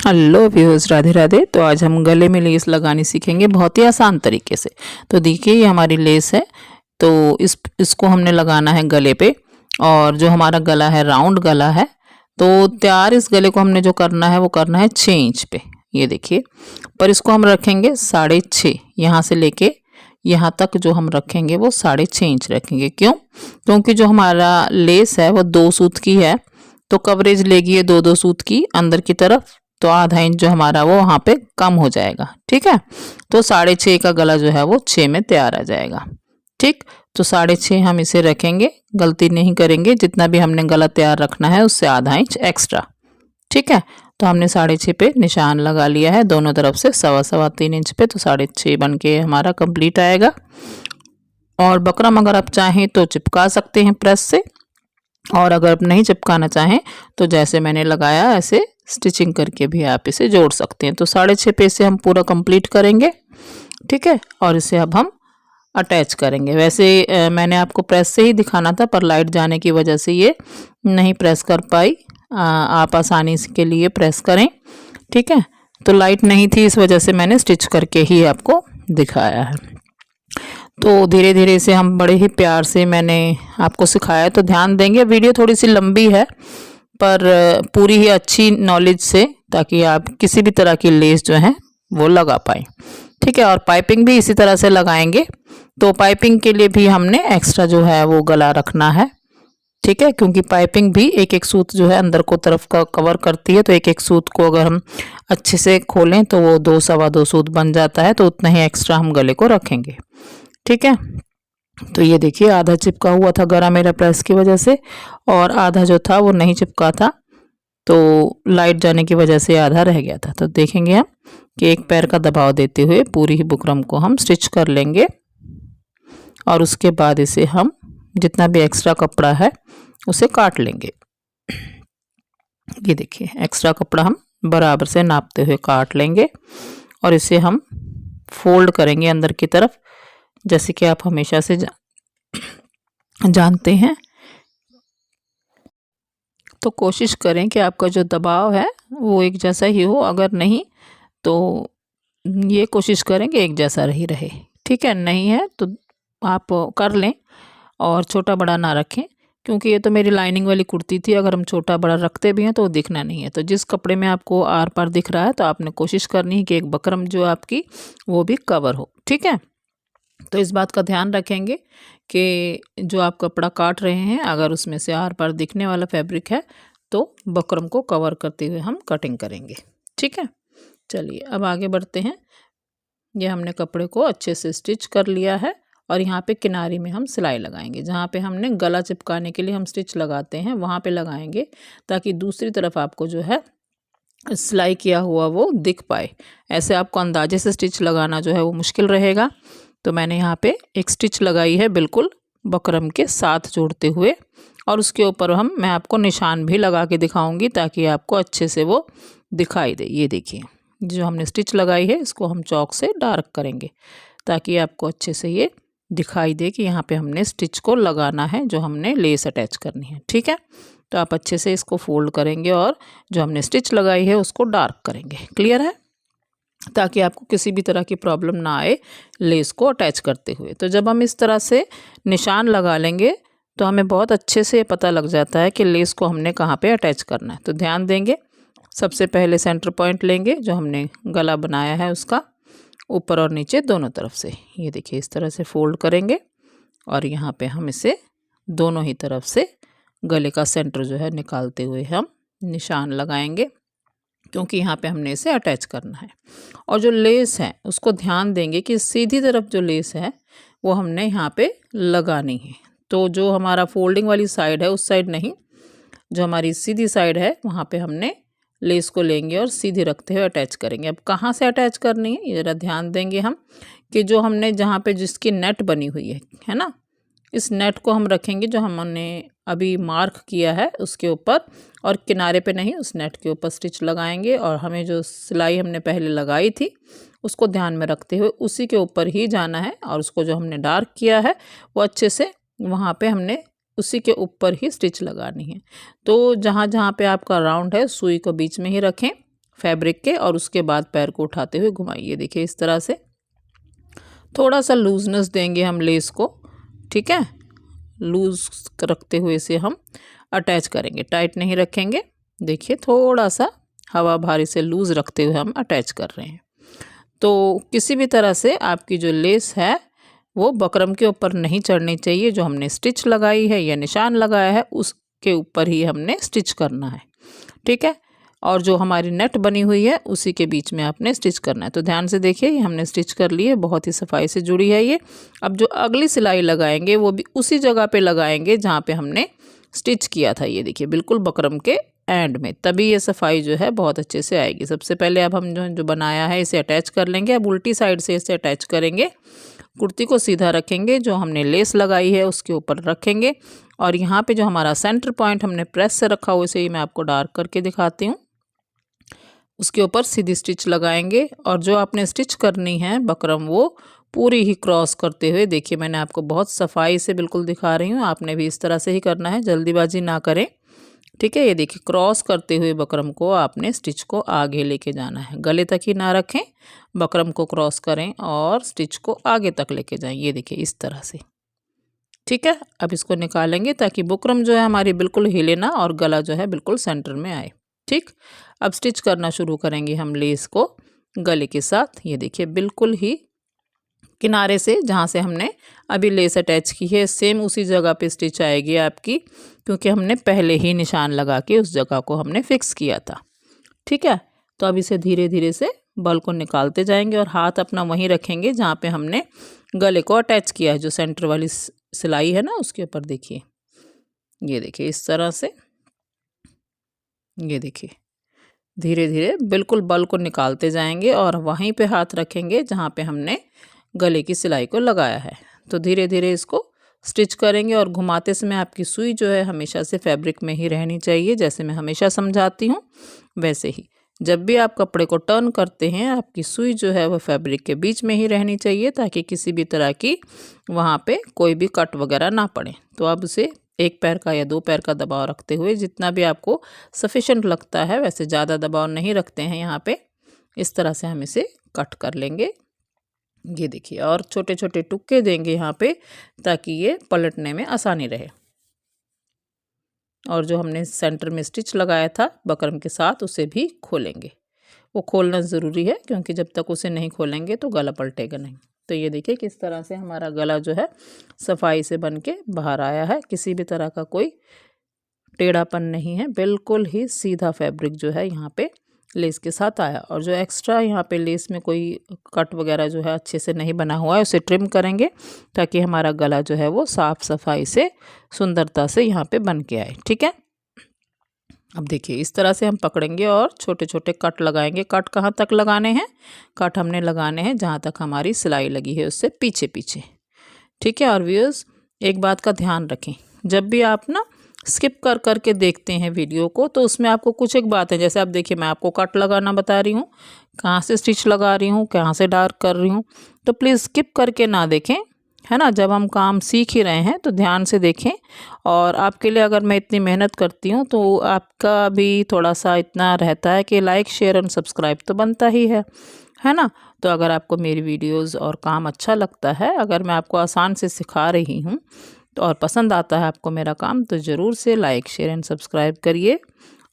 Hello viewers, Radhe Radhe. तो आज हम गले में लेस लगानी सीखेंगे बहुत ही आसान तरीके से। तो देखिए ये हमारी लेस है। तो इसको हमने लगाना है गले पे। और जो हमारा गला है राउंड गला है। तो तैयार इस गले को हमने जो करना है वो करना है 6 इंच पे। ये देखिए, पर इसको हम रखेंगे 6.5। यहाँ से लेके यहाँ तक जो हम रखेंगे वो 6.5 इंच रखेंगे। क्यों? क्योंकि जो हमारा लेस है वो 2 सूत की है। तो कवरेज लेगी ये 2-2 सूत की अंदर की तरफ। तो आधा इंच जो हमारा वो वहाँ पे कम हो जाएगा। ठीक है, तो 6.5 का गला जो है वो 6 में तैयार आ जाएगा। ठीक, तो 6.5 हम इसे रखेंगे, गलती नहीं करेंगे। जितना भी हमने गला तैयार रखना है उससे आधा इंच एक्स्ट्रा। ठीक है, तो हमने 6.5 पे निशान लगा लिया है दोनों तरफ से 3.25 इंच पे। तो 6.5 बन के हमारा कंप्लीट आएगा। और बकरम अगर आप चाहें तो चिपका सकते हैं प्रेस से, और अगर नहीं चिपकाना चाहें तो जैसे मैंने लगाया ऐसे स्टिचिंग करके भी आप इसे जोड़ सकते हैं। तो 6.5 पे इसे हम पूरा कंप्लीट करेंगे। ठीक है, और इसे अब हम अटैच करेंगे। वैसे मैंने आपको प्रेस से ही दिखाना था, पर लाइट जाने की वजह से ये नहीं प्रेस कर पाई। आप आसानी के लिए प्रेस करें। ठीक है, तो लाइट नहीं थी, इस वजह से मैंने स्टिच करके ही आपको दिखाया है। तो धीरे धीरे इसे हम बड़े ही प्यार से मैंने आपको सिखाया। तो ध्यान देंगे, वीडियो थोड़ी सी लंबी है पर पूरी ही अच्छी नॉलेज से, ताकि आप किसी भी तरह की लेस जो है वो लगा पाएँ। ठीक है, और पाइपिंग भी इसी तरह से लगाएंगे। तो पाइपिंग के लिए भी हमने एक्स्ट्रा जो है वो गला रखना है। ठीक है, क्योंकि पाइपिंग भी एक एक सूत जो है अंदर को तरफ का कवर करती है। तो एक एक सूत को अगर हम अच्छे से खोलें तो वो 2-2.25 सूत बन जाता है। तो उतना ही एक्स्ट्रा हम गले को रखेंगे। ठीक है, तो ये देखिए आधा चिपका हुआ था गला मेरा प्रेस की वजह से, और आधा जो था वो नहीं चिपका था। तो लाइट जाने की वजह से आधा रह गया था। तो देखेंगे हम कि एक पैर का दबाव देते हुए पूरी ही बुकरम को हम स्टिच कर लेंगे। और उसके बाद इसे हम जितना भी एक्स्ट्रा कपड़ा है उसे काट लेंगे। ये देखिए एक्स्ट्रा कपड़ा हम बराबर से नापते हुए काट लेंगे। और इसे हम फोल्ड करेंगे अंदर की तरफ, जैसे कि आप हमेशा से जानते हैं। तो कोशिश करें कि आपका जो दबाव है वो एक जैसा ही हो, अगर नहीं तो ये कोशिश करें कि एक जैसा ही रहे। ठीक है, नहीं है तो आप कर लें, और छोटा बड़ा ना रखें, क्योंकि ये तो मेरी लाइनिंग वाली कुर्ती थी। अगर हम छोटा बड़ा रखते भी हैं तो वो दिखना नहीं है। तो जिस कपड़े में आपको आर पार दिख रहा है तो आपने कोशिश करनी है कि एक बकरम जो आपकी वो भी कवर हो। ठीक है, तो इस बात का ध्यान रखेंगे कि जो आप कपड़ा काट रहे हैं अगर उसमें से आर पार दिखने वाला फैब्रिक है तो बकरम को कवर करते हुए हम कटिंग करेंगे। ठीक है, चलिए अब आगे बढ़ते हैं। ये हमने कपड़े को अच्छे से स्टिच कर लिया है, और यहाँ पे किनारे में हम सिलाई लगाएंगे। जहाँ पे हमने गला चिपकाने के लिए हम स्टिच लगाते हैं वहाँ पे लगाएंगे, ताकि दूसरी तरफ आपको जो है सिलाई किया हुआ वो दिख पाए। ऐसे आपको अंदाजे से स्टिच लगाना जो है वो मुश्किल रहेगा। तो मैंने यहाँ पे एक स्टिच लगाई है बिल्कुल बकरम के साथ जोड़ते हुए, और उसके ऊपर मैं आपको निशान भी लगा के दिखाऊंगी ताकि आपको अच्छे से वो दिखाई दे। ये देखिए जो हमने स्टिच लगाई है इसको हम चॉक से डार्क करेंगे, ताकि आपको अच्छे से ये दिखाई दे कि यहाँ पे हमने स्टिच को लगाना है, जो हमने लेस अटैच करनी है। ठीक है, तो आप अच्छे से इसको फोल्ड करेंगे और जो हमने स्टिच लगाई है उसको डार्क करेंगे। क्लियर है, ताकि आपको किसी भी तरह की प्रॉब्लम ना आए लेस को अटैच करते हुए। तो जब हम इस तरह से निशान लगा लेंगे तो हमें बहुत अच्छे से पता लग जाता है कि लेस को हमने कहाँ पे अटैच करना है। तो ध्यान देंगे, सबसे पहले सेंटर पॉइंट लेंगे जो हमने गला बनाया है उसका, ऊपर और नीचे दोनों तरफ से। ये देखिए इस तरह से फोल्ड करेंगे, और यहाँ पे हम इसे दोनों ही तरफ से गले का सेंटर जो है निकालते हुए हम निशान लगाएंगे, क्योंकि यहाँ पे हमने इसे अटैच करना है। और जो लेस है उसको ध्यान देंगे कि सीधी तरफ जो लेस है वो हमने यहाँ पे लगानी है। तो जो हमारा फोल्डिंग वाली साइड है उस साइड नहीं, जो हमारी सीधी साइड है वहाँ पे हमने लेस को लेंगे और सीधे रखते हुए अटैच करेंगे। अब कहाँ से अटैच करनी है ये ज़रा ध्यान देंगे हम, कि जो हमने जहाँ पे जिसकी नेट बनी हुई है ना, इस नेट को हम रखेंगे जो हमने अभी मार्क किया है उसके ऊपर, और किनारे पे नहीं, उस नेट के ऊपर स्टिच लगाएंगे। और हमें जो सिलाई हमने पहले लगाई थी उसको ध्यान में रखते हुए उसी के ऊपर ही जाना है, और उसको जो हमने डार्क किया है वो अच्छे से वहाँ पे हमने उसी के ऊपर ही स्टिच लगानी है। तो जहाँ जहाँ पे आपका राउंड है सुई को बीच में ही रखें, फैब्रिक के, और उसके बाद पैर को उठाते हुए घुमाइए। देखिए इस तरह से थोड़ा सा लूजनेस देंगे हम लेस को, ठीक है। लूज रखते हुए इसे हम अटैच करेंगे, टाइट नहीं रखेंगे। देखिए थोड़ा सा हवा भारी से लूज रखते हुए हम अटैच कर रहे हैं। तो किसी भी तरह से आपकी जो लेस है वो बकरम के ऊपर नहीं चढ़नी चाहिए। जो हमने स्टिच लगाई है या निशान लगाया है उसके ऊपर ही हमने स्टिच करना है, ठीक है। और जो हमारी नेट बनी हुई है उसी के बीच में आपने स्टिच करना है। तो ध्यान से देखिए, ये हमने स्टिच कर ली है, बहुत ही सफाई से जुड़ी है ये। अब जो अगली सिलाई लगाएंगे वो भी उसी जगह पे लगाएंगे जहाँ पे हमने स्टिच किया था। ये देखिए बिल्कुल बकरम के एंड में, तभी ये सफाई जो है बहुत अच्छे से आएगी। सबसे पहले अब हम जो बनाया है इसे अटैच कर लेंगे। अब उल्टी साइड से इसे अटैच करेंगे। कुर्ती को सीधा रखेंगे, जो हमने लेस लगाई है उसके ऊपर रखेंगे, और यहाँ पे जो हमारा सेंटर पॉइंट हमने प्रेस से रखा हुआ, इसे ही मैं आपको डार्क करके दिखाती हूँ। उसके ऊपर सीधी स्टिच लगाएंगे, और जो आपने स्टिच करनी है बकरम वो पूरी ही क्रॉस करते हुए, देखिए मैंने आपको बहुत सफाई से बिल्कुल दिखा रही हूँ, आपने भी इस तरह से ही करना है, जल्दीबाजी ना करें, ठीक है। ये देखिए क्रॉस करते हुए बकरम को आपने स्टिच को आगे लेके जाना है, गले तक ही ना रखें, बकरम को क्रॉस करें और स्टिच को आगे तक लेके जाएं। ये देखिए इस तरह से, ठीक है। अब इसको निकालेंगे ताकि बुकरम जो है हमारी बिल्कुल हिले ना, और गला जो है बिल्कुल सेंटर में आए, ठीक। अब स्टिच करना शुरू करेंगे हम लेस को गले के साथ। ये देखिए बिल्कुल ही किनारे से जहाँ से हमने अभी लेस अटैच की है सेम उसी जगह पे स्टिच आएगी आपकी, क्योंकि हमने पहले ही निशान लगा के उस जगह को हमने फिक्स किया था, ठीक है। तो अब इसे धीरे धीरे से बल को निकालते जाएंगे, और हाथ अपना वहीं रखेंगे जहाँ पे हमने गले को अटैच किया है। जो सेंटर वाली सिलाई है ना उसके ऊपर देखिए, ये देखिए इस तरह से, ये देखिए धीरे धीरे बिल्कुल बल को निकालते जाएंगे, और वहीं पे हाथ रखेंगे जहाँ पे हमने गले की सिलाई को लगाया है। तो धीरे धीरे इसको स्टिच करेंगे, और घुमाते समय आपकी सुई जो है हमेशा से फैब्रिक में ही रहनी चाहिए। जैसे मैं हमेशा समझाती हूँ वैसे ही जब भी आप कपड़े को टर्न करते हैं आपकी सुई जो है वह फैब्रिक के बीच में ही रहनी चाहिए, ताकि किसी भी तरह की वहाँ पे कोई भी कट वगैरह ना पड़े। तो अब उसे एक पैर का या दो पैर का दबाव रखते हुए, जितना भी आपको सफिशेंट लगता है, वैसे ज़्यादा दबाव नहीं रखते हैं यहाँ पे, इस तरह से हम इसे कट कर लेंगे। ये देखिए, और छोटे छोटे टुक्के देंगे यहाँ पे ताकि ये पलटने में आसानी रहे। और जो हमने सेंटर में स्टिच लगाया था बकरम के साथ उसे भी खोलेंगे। वो खोलना ज़रूरी है, क्योंकि जब तक उसे नहीं खोलेंगे तो गला पलटेगा नहीं। तो ये देखिए किस तरह से हमारा गला जो है सफाई से बन के बाहर आया है। किसी भी तरह का कोई टेढ़ापन नहीं है, बिल्कुल ही सीधा फैब्रिक जो है यहाँ पे लेस के साथ आया। और जो एक्स्ट्रा यहाँ पे लेस में कोई कट वगैरह जो है अच्छे से नहीं बना हुआ है उसे ट्रिम करेंगे, ताकि हमारा गला जो है वो साफ़ सफाई से सुंदरता से यहाँ पे बन के आए, ठीक है। अब देखिए इस तरह से हम पकड़ेंगे और छोटे छोटे कट लगाएंगे। कट कहाँ तक लगाने हैं? कट हमने लगाने हैं जहाँ तक हमारी सिलाई लगी है उससे पीछे पीछे, ठीक है। और व्यूअर्स एक बात का ध्यान रखें, जब भी आप ना स्किप कर करके देखते हैं वीडियो को, तो उसमें आपको कुछ एक बात है, जैसे आप देखिए मैं आपको कट लगाना बता रही हूँ, कहाँ से स्टिच लगा रही हूँ, कहाँ से डार्क कर रही हूँ, तो प्लीज़ स्किप करके ना देखें, है ना। जब हम काम सीख ही रहे हैं तो ध्यान से देखें। और आपके लिए अगर मैं इतनी मेहनत करती हूँ तो आपका भी थोड़ा सा इतना रहता है कि लाइक शेयर एंड सब्सक्राइब तो बनता ही है ना। तो अगर आपको मेरी वीडियोस और काम अच्छा लगता है, अगर मैं आपको आसान से सिखा रही हूँ तो और पसंद आता है आपको मेरा काम, तो ज़रूर से लाइक शेयर एंड सब्सक्राइब करिए।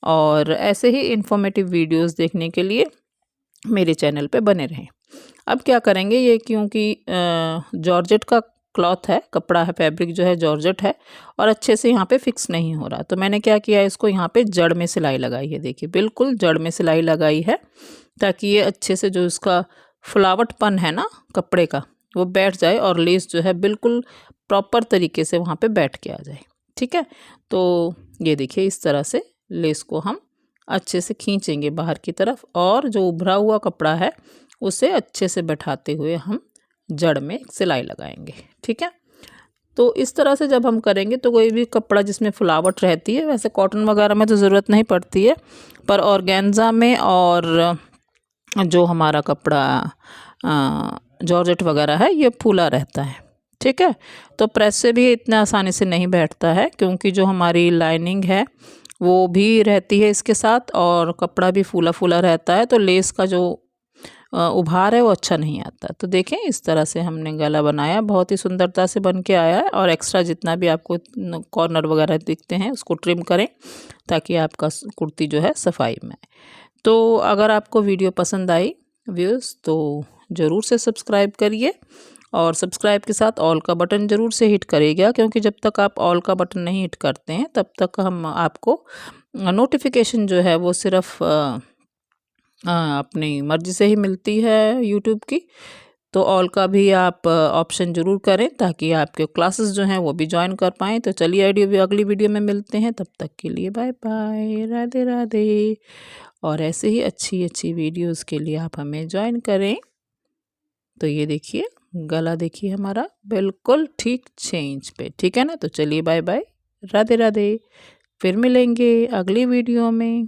और ऐसे ही इन्फॉर्मेटिव वीडियोस देखने के लिए मेरे चैनल पे बने रहें। अब क्या करेंगे, ये क्योंकि जॉर्जेट का क्लॉथ है, कपड़ा है, फैब्रिक जो है जॉर्जेट है और अच्छे से यहाँ पे फिक्स नहीं हो रहा, तो मैंने क्या किया, इसको यहाँ पे जड़ में सिलाई लगाई है। देखिए बिल्कुल जड़ में सिलाई लगाई है, ताकि ये अच्छे से जो इसका फुलावटपन है ना कपड़े का वो बैठ जाए, और लेस जो है बिल्कुल प्रॉपर तरीके से वहाँ पे बैठ के आ जाए, ठीक है। तो ये देखिए इस तरह से लेस को हम अच्छे से खींचेंगे बाहर की तरफ, और जो उभरा हुआ कपड़ा है उसे अच्छे से बैठाते हुए हम जड़ में सिलाई लगाएंगे, ठीक है। तो इस तरह से जब हम करेंगे तो कोई भी कपड़ा जिसमें फुलावट रहती है, वैसे कॉटन वगैरह में तो ज़रूरत नहीं पड़ती है, पर ऑर्गेन्जा में और जो हमारा कपड़ा जॉर्जेट वगैरह है ये फूला रहता है, ठीक है। तो प्रेस से भी इतना आसानी से नहीं बैठता है, क्योंकि जो हमारी लाइनिंग है वो भी रहती है इसके साथ, और कपड़ा भी फूला फूला रहता है, तो लेस का जो उभार है वो अच्छा नहीं आता। तो देखें इस तरह से हमने गला बनाया, बहुत ही सुंदरता से बन के आया है। और एक्स्ट्रा जितना भी आपको कॉर्नर वगैरह दिखते हैं उसको ट्रिम करें ताकि आपका कुर्ती जो है सफाई में आए। तो अगर आपको वीडियो पसंद आई व्यूअर्स तो ज़रूर से सब्सक्राइब करिए, और सब्सक्राइब के साथ ऑल का बटन ज़रूर से हिट करिएगा, क्योंकि जब तक आप ऑल का बटन नहीं हिट करते हैं तब तक हम आपको नोटिफिकेशन जो है वो सिर्फ अपनी मर्ज़ी से ही मिलती है यूट्यूब की। तो ऑल का भी आप ऑप्शन ज़रूर करें ताकि आपके क्लासेस जो हैं वो भी ज्वाइन कर पाएँ। तो चलिए अगली वीडियो में मिलते हैं, तब तक के लिए बाय बाय, राधे राधे। और ऐसे ही अच्छी अच्छी वीडियोस के लिए आप हमें ज्वाइन करें। तो ये देखिए गला देखिए हमारा बिल्कुल ठीक चेंज पे, ठीक है ना। तो चलिए बाय बाय, राधे राधे, फिर मिलेंगे अगली वीडियो में।